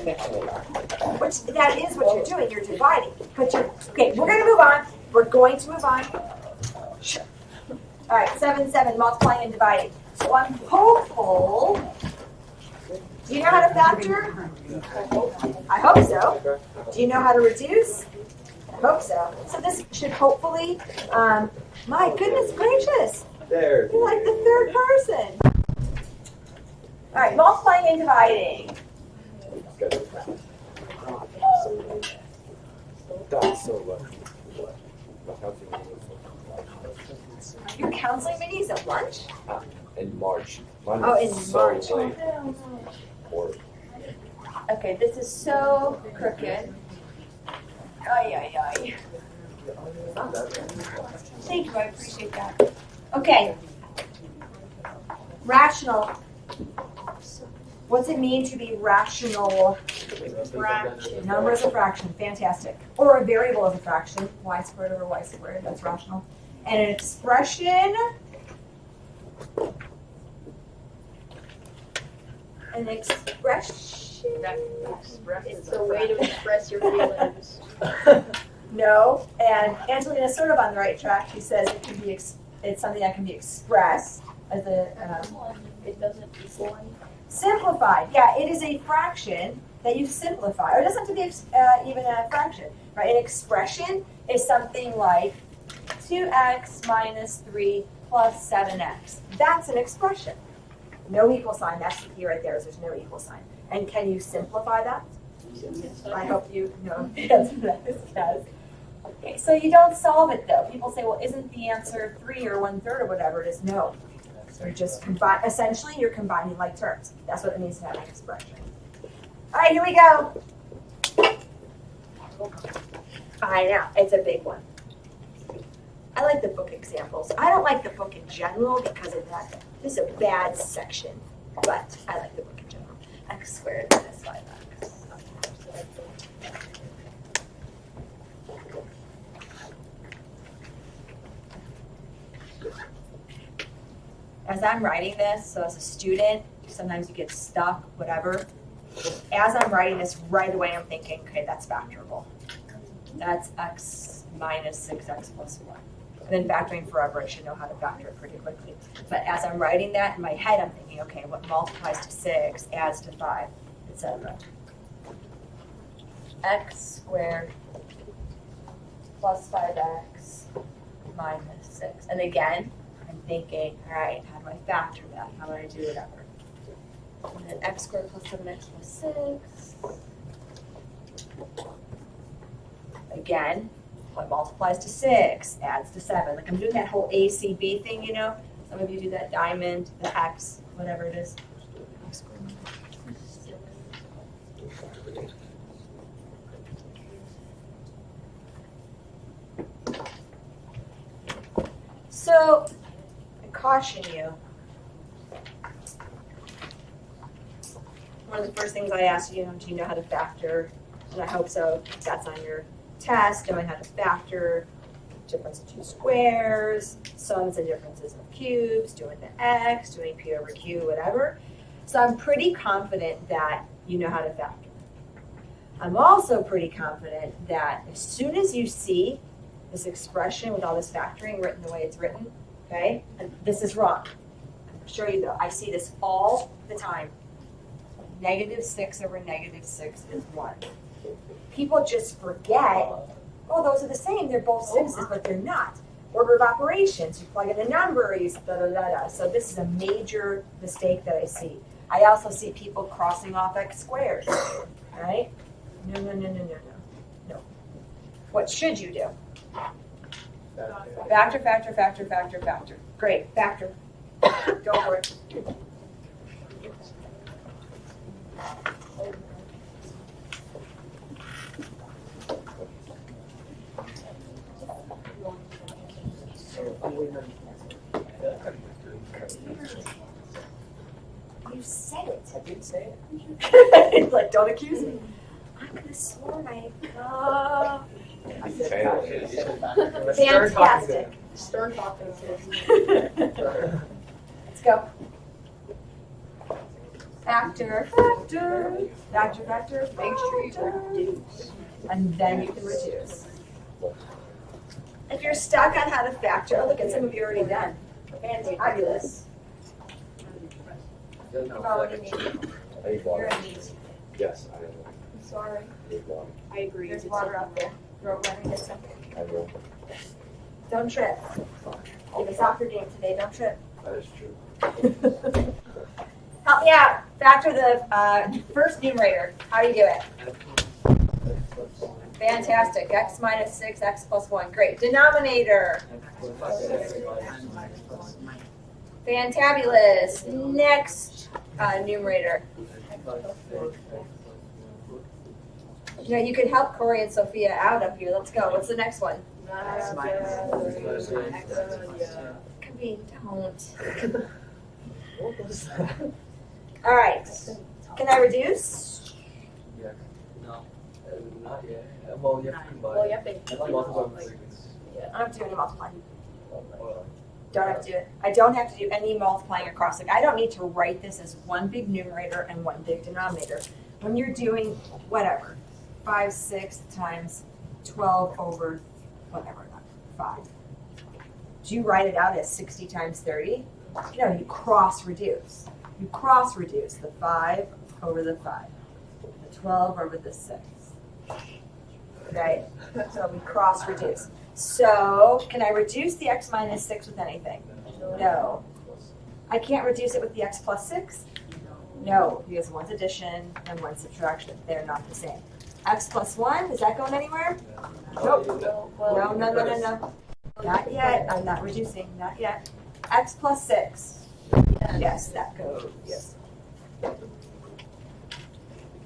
Which that is what you're doing. You're dividing. But you're okay. We're going to move on. We're going to move on. All right, 7, 7, multiplying and dividing. So I'm hopeful. Do you know how to factor? I hope so. Do you know how to reduce? I hope so. So this should hopefully, my goodness gracious. You're like the third person. All right, multiplying and dividing. Your counseling meeting is at lunch? In March. Oh, in March. Okay, this is so crooked. Ay, ay, ay. Thank you, I appreciate that. Okay. Rational. What's it mean to be rational? Fraction. Number is a fraction, fantastic. Or a variable is a fraction, y squared over y squared, that's rational. And an expression, It's a way to express your feelings. No, and Angelina's sort of on the right track. She says it can be it's something that can be expressed as a It doesn't equal simplified. Yeah, it is a fraction that you simplify. Or it doesn't have to be even a fraction, right? An expression is something like 2x minus 3 plus 7x. That's an expression. No equal sign. That's the key right there. Is there's no equal sign. And can you simplify that? I hope you know the answer to that is yes. Okay, so you don't solve it though. People say, well, isn't the answer 3 or 1/3 or whatever it is? No. So you're just essentially you're combining like terms. That's what it means to have an expression. All right, here we go. I know, it's a big one. I like the book examples. I don't like the book in general because of that. This is a bad section, but I like the book in general. X squared minus 5x. As I'm writing this, so as a student, sometimes you get stuck, whatever. As I'm writing this, right away I'm thinking, okay, that's factorable. That's x minus 6x plus 1. And then factoring forever, I should know how to factor it pretty quickly. But as I'm writing that in my head, I'm thinking, okay, what multiplies to 6, adds to 5, etc. X squared plus 5x minus 6. And again, I'm thinking, all right, how do I factor that? How do I do whatever? And then x squared plus 7x plus 6. Again, what multiplies to 6 adds to 7. Like I'm doing that whole ACB thing, you know? Some of you do that diamond, the X, whatever it is. So, I caution you. One of the first things I ask you, do you know how to factor? And I hope so. That's on your test, knowing how to factor difference of two squares, sums and differences of cubes, doing the x, doing p over q, whatever. So I'm pretty confident that you know how to factor. I'm also pretty confident that as soon as you see this expression with all this factoring written the way it's written, okay, and this is wrong. I'll show you though, I see this all the time. -6 over -6 is 1. People just forget, oh, those are the same. They're both 6s, but they're not. Order of operations, you plug in the numbers, da-da-da-da. So this is a major mistake that I see. I also see people crossing off x squared, right? No. What should you do? Factor. Great, factor. Go for it. You said it. I did say it. It's like, don't accuse me. I could have sworn Fantastic. Stern talking. Let's go. factor, Make sure you reduce. and then you can reduce. If you're stuck on how to factor, oh, look at some of you already done. Fabulous. You've already need. I need You're water. in need. Yes, I I'm sorry. need water. I agree. There's water out there. Go run and get some. I will. Don't trip. You have a soccer game today. Don't trip. That is true. Help me out. Factor the first numerator. How do you do it? Fantastic. X minus 6, x plus 1. Great. Denominator. Fantabulous. Next numerator. You know, you could help Corey and Sophia out up here. Let's go. What's the next one? Kaveen, don't. All right. Can I reduce? No, not yet. Well, you have to combine. Well, you have to. I think multiple sequence. I don't have to do any multiplying. Don't have to do it. I don't have to do any multiplying across. Like I don't need to write this as one big numerator and one big denominator. When you're doing whatever, 5, 6 times 12 over whatever, not 5. Do you write it out as 60 times 30? No, you cross reduce. You cross reduce the 5 over the 5, the 12 over the 6. Right? So we cross reduce. So can I reduce the x minus 6 with anything? No. I can't reduce it with the x plus 6? No, because one's addition and one's subtraction. They're not the same. X plus 1, is that going anywhere? Nope. No. Not yet. I'm not reducing. Not yet. X plus 6. Yes, that goes. Yes.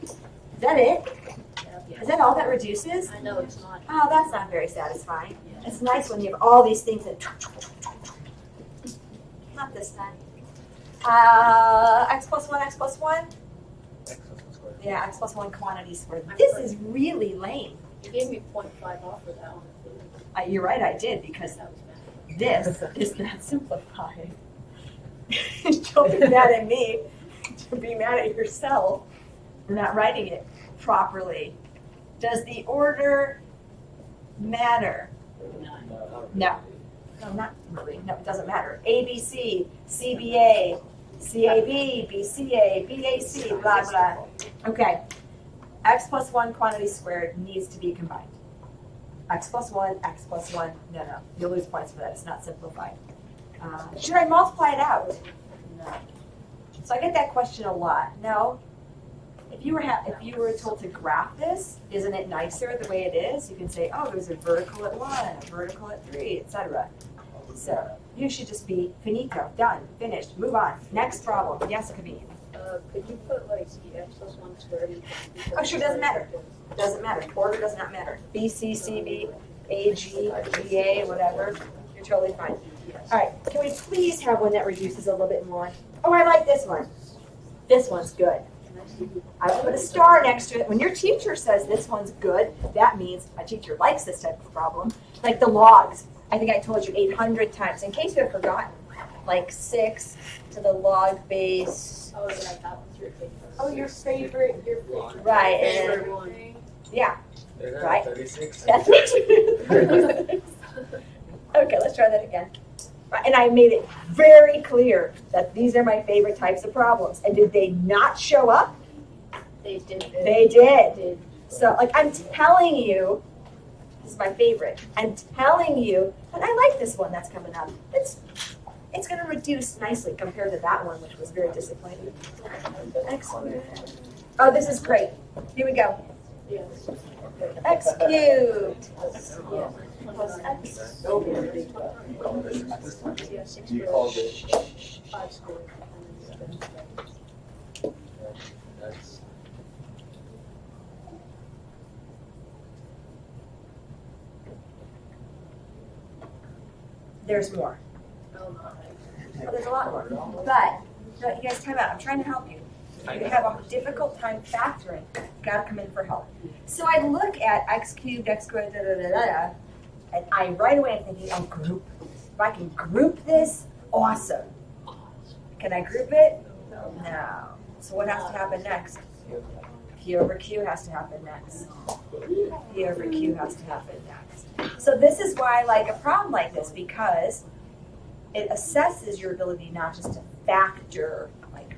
Is that it? Is that all that reduces? I know it's not. Oh, that's not very satisfying. It's nice when you have all these things that. Not this time. X plus 1, x plus 1? Yeah, x plus 1 quantity squared. This is really lame. You gave me 0.5 off for that one. You're right, I did, because That was bad. this is not simplified. Don't be mad at me. Be mad at yourself for not writing it properly. Does the order matter? No. No, not really. No, it doesn't matter. ABC, CBA, CAB, BCA, BAC, blah, blah. Okay. X plus 1 quantity squared needs to be combined. X plus 1, x plus 1. No. You'll lose points for that. It's not simplified. Should I multiply it out? No. So I get that question a lot. No. If you were told to graph this, isn't it nicer the way it is? You can say, oh, there's a vertical at 1, a vertical at 3, etc. So you should just be finito, done, finished, move on. Next problem. Yes, Kaveen. Could you put like the x plus 1 squared in? Oh, sure, doesn't matter. Doesn't matter. Order does not matter. B, C, C, B, A, G, G, A, whatever. You're totally fine. All right. Can we please have one that reduces a little bit more? Oh, I like this one. This one's good. I put a star next to it. When your teacher says this one's good, that means my teacher likes this type of problem. Like the logs. I think I told you 800 times. In case you have forgotten, like 6 to the log base. Oh, yeah, that one's your favorite. Oh, your favorite. Right. Favorite And, one. yeah. Right. 36. That's what you Okay, let's try that again. Right, and I made it very clear that these are my favorite types of problems. And did they not show up? They did. They did. So, like, I'm telling you, this is my favorite. I'm telling you, and I like this one that's coming up. It's going to reduce nicely compared to that one, which was very disappointing. Excellent. Oh, this is great. Here we go. Yes. X cubed plus X. Yeah, 6 You squared, called it. 5 squared. That's There's more. Oh, no. Oh, there's a lot more. But, no, you guys, time out. I'm trying to help you. You have a difficult time factoring. Gotta come in for help. So I look at x cubed, x squared, da da da da da, and I right away am thinking, oh, group. If I can group this, awesome. Can I group it? No. So what has to happen next? P over Q has to happen next. P over Q has to happen next. So this is why I like a problem like this, because it assesses your ability not just to factor like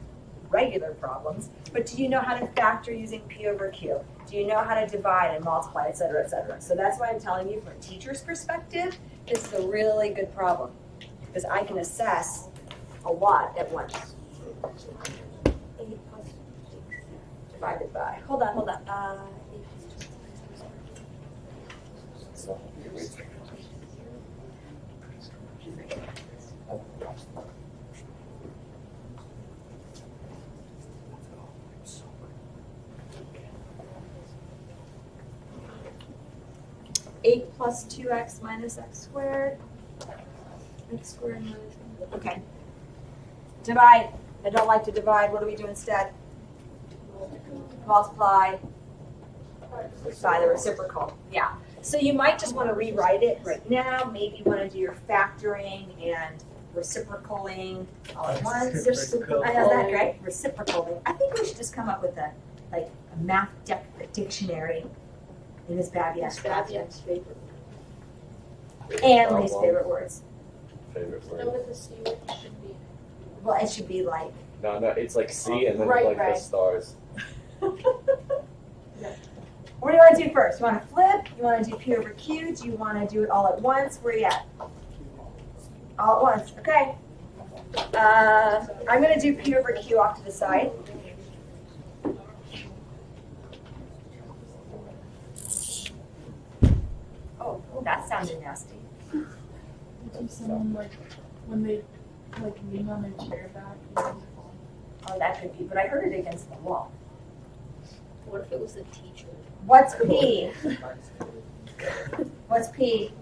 regular problems, but do you know how to factor using P over Q? Do you know how to divide and multiply, et cetera, et cetera? So that's why I'm telling you from a teacher's perspective, this is a really good problem, because I can assess a lot at once. 8 plus divided by, hold on. 8 plus 2. 8 plus 2x minus x squared. X squared minus. Okay. Divide. I don't like to divide. What do we do instead? Multiply by the reciprocal. Yeah. So you might just want to rewrite it right now. Maybe you want to do your factoring and reciprocaling all at once. I know that, right? Reciprocaling. I think we should just come up with a math dictionary in Miss Babiak's class. Babiak's favorite. And Lee's favorite words. Favorite Know word. what the C word should be. Well, it should be like. No, it's like C and then Right, like right. the stars. What do you want to do first? You want to flip? You want to do P over Q? Do you want to do it all at once? Where are you at? All at once. Okay. I'm going to do P over Q off to the side. Oh, that sounded nasty. Do someone like when they lean on their chair back? Oh, that could be, but I heard it against the wall. What if it was a teacher? What's P? What's P?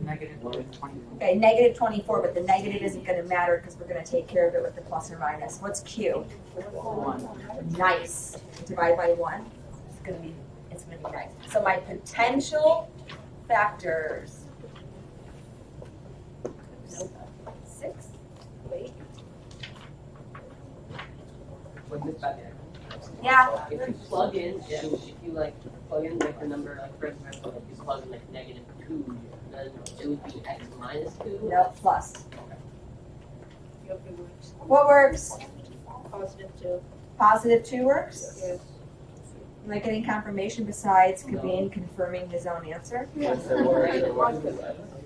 Negative 24. Okay, negative 24, but the negative isn't going to matter because we're going to take care of it with the plus or minus. What's Q? 1. Nice. Divide by 1. It's going to be nice. So my potential factors. 6. Wait. With Miss Babiak. Yeah. If you plug in, plug in like the number, like for example, if you plug in like -2, then it would be x minus 2. No, plus. Yep, it works. What works? Positive 2. Positive 2 works? Yes. Am I getting confirmation besides Kabine confirming his own answer?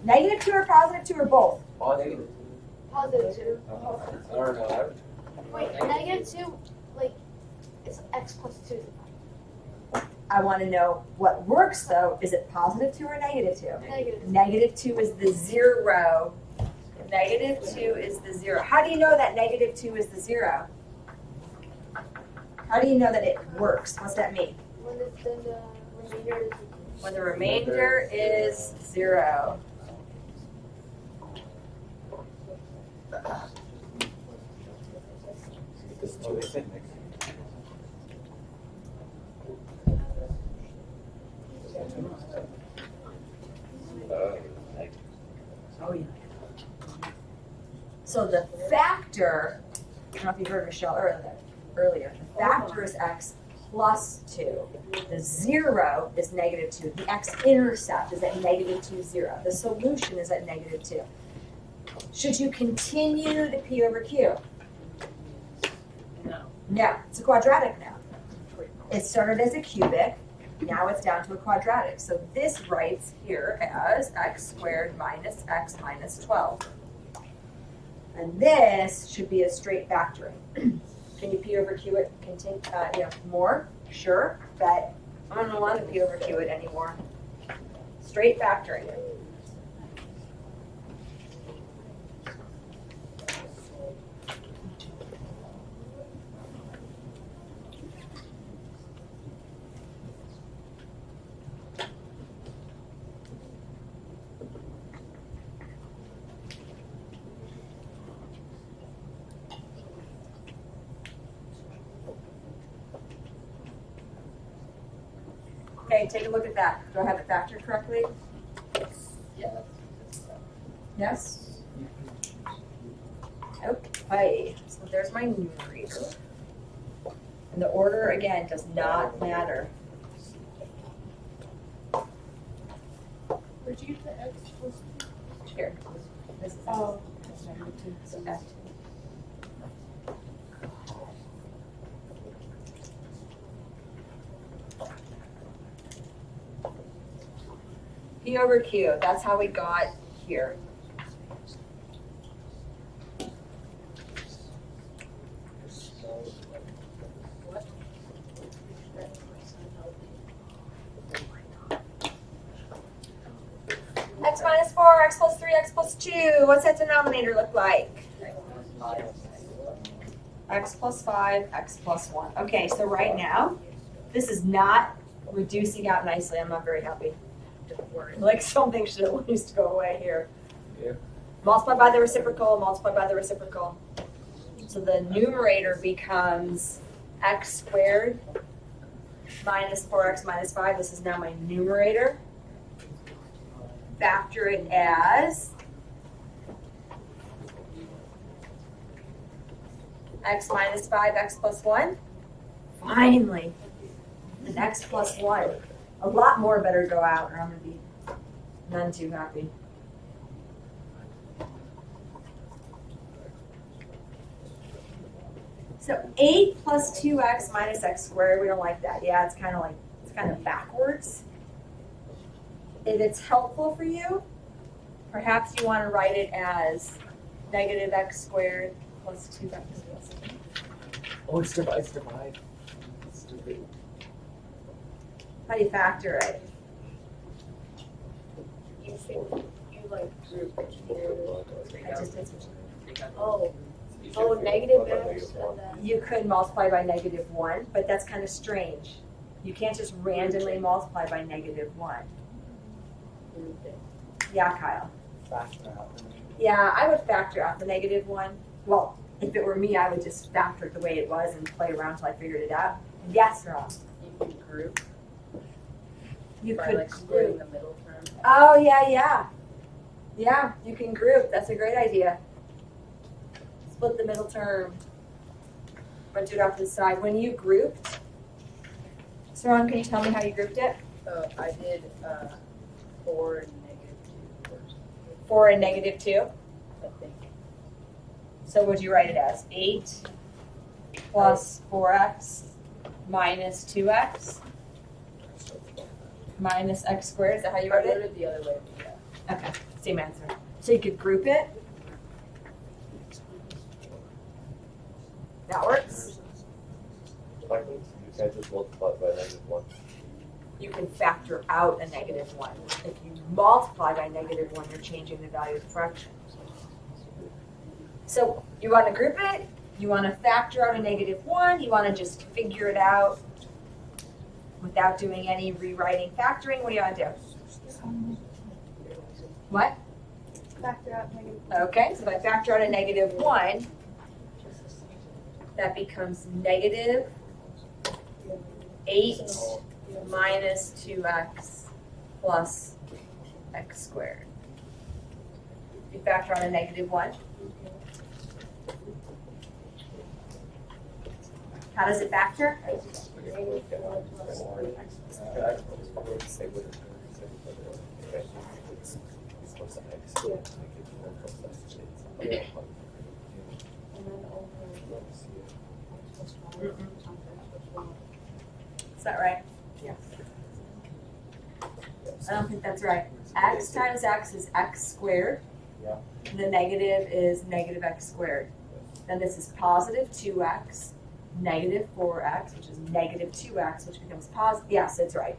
Negative 2 or positive 2 or both? All negative. Positive 2. I don't know. Wait, -2, like, it's x plus 2. I want to know what works though. Is it positive 2 or negative 2? Negative. Negative 2 is the 0. Negative 2 is the 0. How do you know that negative 2 is the 0? How do you know that it works? What's that mean? When it's then the remainder is When the remainder is 0. Oh, they said next. Oh yeah. So the factor, I don't know if you heard Michelle earlier, the factor is x plus 2. The 0 is negative 2. The x-intercept is at negative 2, 0. The solution is at negative 2. Should you continue the P over Q? No. No, it's a quadratic now. It started as a cubic, now it's down to a quadratic. So this writes here as x squared minus x minus 12. And this should be a straight factoring. Can you P over Q it more? Sure, but I don't want to P over Q it anymore. Straight factoring. Okay, take a look at that. Do I have it factored correctly? Yeah. Yes? Okay, so there's my numerator. And the order, again, does not matter. Where'd you get the X plus two? Here, this is Oh. so F2. P over Q, that's how we got here. X minus 4, X plus 3, X plus 2. What's that denominator look like? X plus 5, X plus 1. Okay, so right now, this is not reducing out nicely. I'm not very happy. Like something should at least go away here. Yeah. Multiply by the reciprocal, multiply by the reciprocal. So the numerator becomes x squared minus 4x minus 5. This is now my numerator. Factor it as x minus 5, x plus 1. Finally, an x plus 1. A lot more better go out, or I'm going to be none too happy. So 8 plus 2x minus x squared, we don't like that. Yeah, it's kind of backwards. If it's helpful for you, perhaps you want to write it as negative x squared plus 2x. Oh, it's divide. It's divide. It's divide. How do you factor it? You like group it. I just did some- Oh, negative x and then. You could multiply by negative 1, but that's kind of strange. You can't just randomly multiply by negative 1. Yeah, Kyle. Factor out. Yeah, I would factor out the negative 1. Well, if it were me, I would just factor it the way it was and play around until I figured it out. Yes, Rob. You can group You by could like splitting group. the middle term. Oh, yeah. Yeah, you can group. That's a great idea. Split the middle term. Or do it off to the side. When you grouped, so Ron, can you tell me how you grouped it? I did 4 and negative 2 first, 4 and negative 2. I think. So would you write it as 8 plus 4x minus 2x minus x squared? Is that how you I wrote wrote it? it the other way, yeah. Okay, same answer. So you could group it. That works. You can't just multiply by -1. You can factor out a negative 1. If you multiply by negative 1, you're changing the value of the fraction. So you want to group it, you want to factor out a negative 1, you want to just figure it out without doing any rewriting, factoring. What do you want to do? What? Factor out negative. Okay, so if I factor out a negative 1, that becomes negative 8 minus 2x plus x squared. You factor out a negative 1. How does it factor? Is that right? Yeah. I don't think that's right. X times x is x squared. Yeah. And the negative is negative x squared. Then this is positive 2x, negative 4x, which is negative 2x, which becomes positive. Yes, that's right.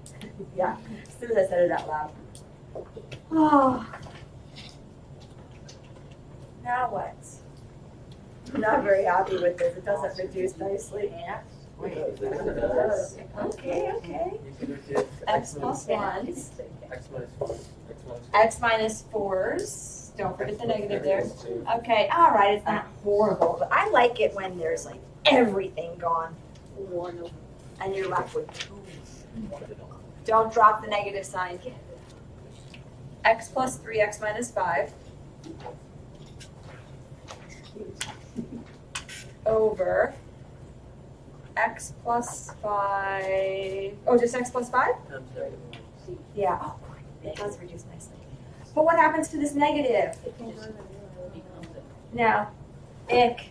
Yeah, as soon as I said it out loud. Oh. Now what? I'm not very happy with this. It doesn't reduce nicely. Okay. X plus 1s. X minus 4s. Don't forget the negative there. Okay, all right, it's not horrible, but I like it when there's like everything gone 1 over. and you're left with 2. Don't drop the negative sign. X plus 3x minus 5 over x plus 5. Oh, just x plus 5? Yeah. Oh, it does reduce nicely. But what happens to this negative? Now, ick.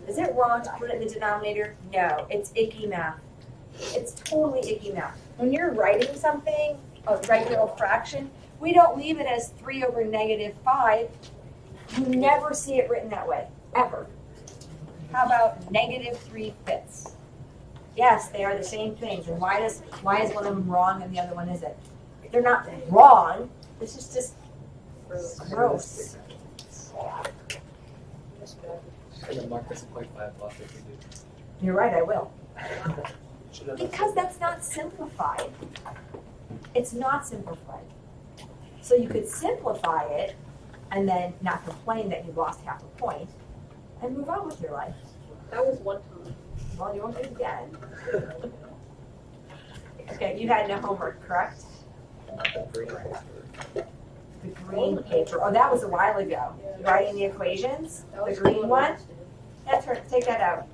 Is it wrong to put it in the denominator? No, it's icky math. It's totally icky math. When you're writing something, a regular fraction, we don't leave it as 3 over negative 5. You never see it written that way, ever. How about negative 3/5? Yes, they are the same things. And why is one of them wrong and the other one isn't? They're not wrong. This is just gross. And then mark this a 0.5 off if we do. You're right, I will. Because that's not simplified. It's not simplified. So you could simplify it and then not complain that you lost half a point and move on with your life. That was one time. Well, you won't do it again. Okay, you had no homework, correct? The green paper. Oh, that was a while ago. Writing the equations? The green one? That's right, take that out.